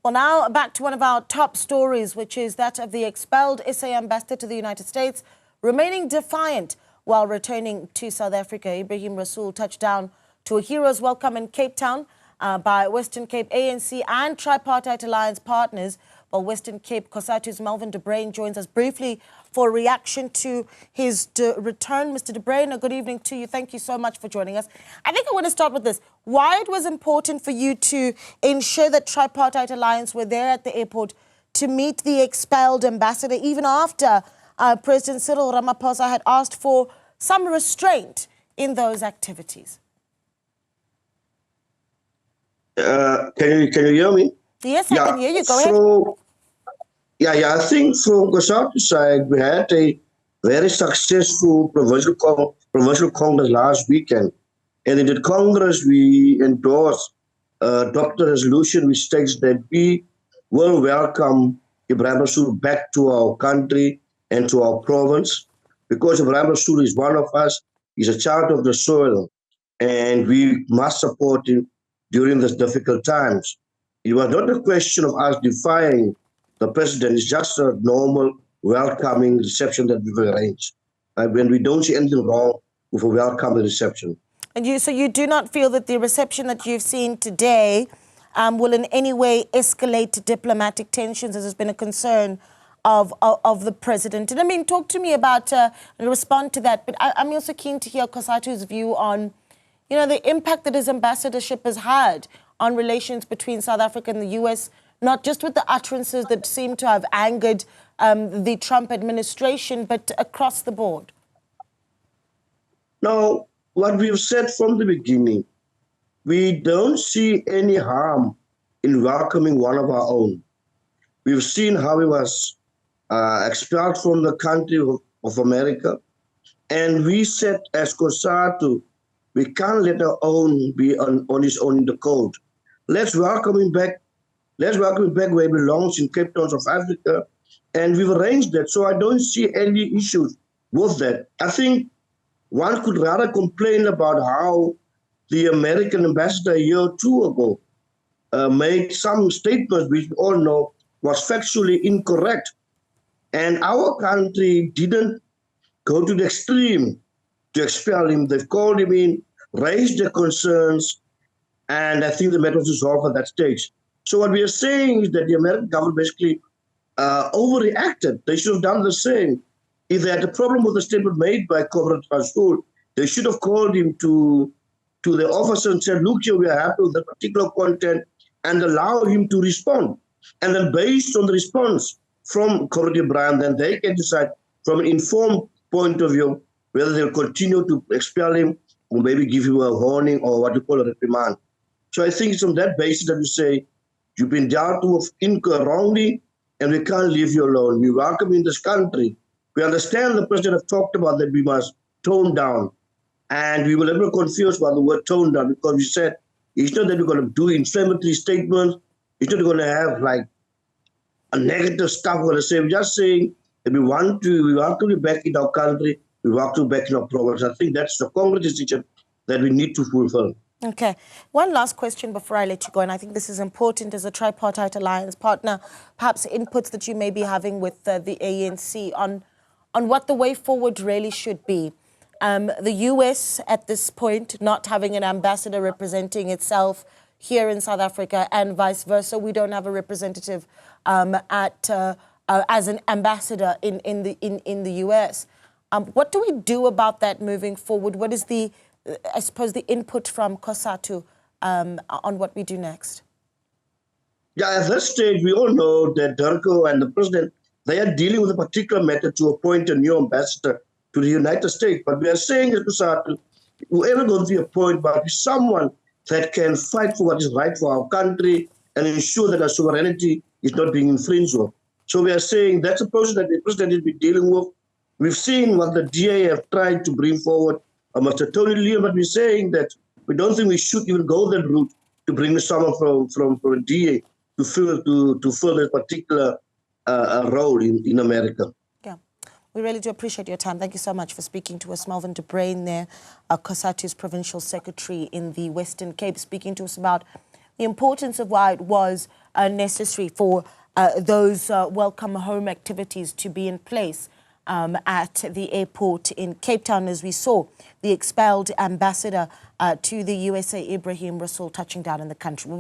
Well, now back to one of our top stories, which is that of the expelled SA ambassador to the United States remaining defiant while returning to South Africa. Ebrahim Rasool touched down to a hero's welcome in Cape Town by Western Cape ANC and Tripartite Alliance partners. While Western Cape COSATU's Malvern joins us briefly for a reaction to his return. Mr. Bruyn, good evening to you. Thank you so much for joining us. I think I want to start with this. Why it was important for you to ensure that Tripartite Alliance were there at the airport to meet the expelled ambassador, even after President Cyril Ramaphosa had asked for some restraint in those activities? Can you hear me? Yes, I can hear you. Go ahead. I think from COSATU side, we had a very successful provincial Congress last weekend. And in the Congress, we endorsed adopted a resolution which states that we will welcome Ebrahim Rasool back to our country and to our province, because Ebrahim Rasool is one of us. He's a child of the soil, and we must support him during these difficult times. It was not a question of us defying the president. It's just a normal, welcoming reception that we've arranged. When we don't see anything wrong with a welcoming reception. And so you do not feel that the reception that you've seen today will in any way escalate to diplomatic tensions, as has been a concern of the president? And I mean, talk to me about, respond to that, but I'm also keen to hear COSATU's view on, you know, the impact that his ambassadorship has had on relations between South Africa and the US, not just with the utterances that seem to have angered the Trump administration, but across the board. Now, what we've said from the beginning, we don't see any harm in welcoming one of our own. We've seen how he was expelled from the country of America. And we said as COSATU, we can't let our own be on his own in the cold. Let's welcome him back. Let's welcome him back where he belongs, in Cape Town, South Africa. And we've arranged that. So I don't see any issues with that. I think one could rather complain about how the American ambassador a year or two ago made some statements which we all know was factually incorrect. And our country didn't go to the extreme to expel him. They've called him in, raised their concerns, and I think the matter was resolved at that stage. So what we are saying is that the American government basically overreacted. They should have done the same. If they had a problem with the statement made by Ebrahim Rasool, they should have called him to the officer and said, look here, we are happy with that particular content, and allow him to respond. And then based on the response from Ibrahim, then they can decide from an informed point of view whether they'll continue to expel him or maybe give him a warning or what you call a reprimand. So I think it's on that basis that we say, you've been dealt with wrongly, and we can't leave you alone. We welcome you in this country. We understand the president have talked about that we must tone down. And we were a little confused by the word tone down, because we said it's not that we're going to do inflammatory statements. It's not going to have like a negative stuff we're going to say. We're just saying that we welcome you back in our country. We welcome you back in our province. I think that's the Congress decision that we need to fulfill. Okay. One last question before I let you go, and I think this is important as a Tripartite Alliance partner, perhaps inputs that you may be having with the ANC on what the way forward really should be. The US at this point not having an ambassador representing itself here in South Africa, and vice versa. We don't have a representative as an ambassador in the US. What do we do about that moving forward? What is the I suppose the input from COSATU on what we do next? Yeah, at this stage, we all know that Durko and the president, they are dealing with a particular matter to appoint a new ambassador to the United States. But we are saying at COSATU, whoever going to be appointed by someone that can fight for what is right for our country and ensure that our sovereignty is not being infringed on. So we are saying that's a person that the president will be dealing with. We've seen what the DA have tried to bring forward. Mr. Tony Lee, but we're saying that we don't think we should even go that route to bring someone from a DA to fill this particular role in America. Yeah, we really do appreciate your time. Thank you so much for speaking to us. Malvern Bruyn there, COSATU's provincial secretary in the Western Cape, speaking to us about the importance of why it was necessary for those welcome home activities to be in place at the airport in Cape Town, as we saw the expelled ambassador to the USA, Ebrahim Rasool, touching down in the country.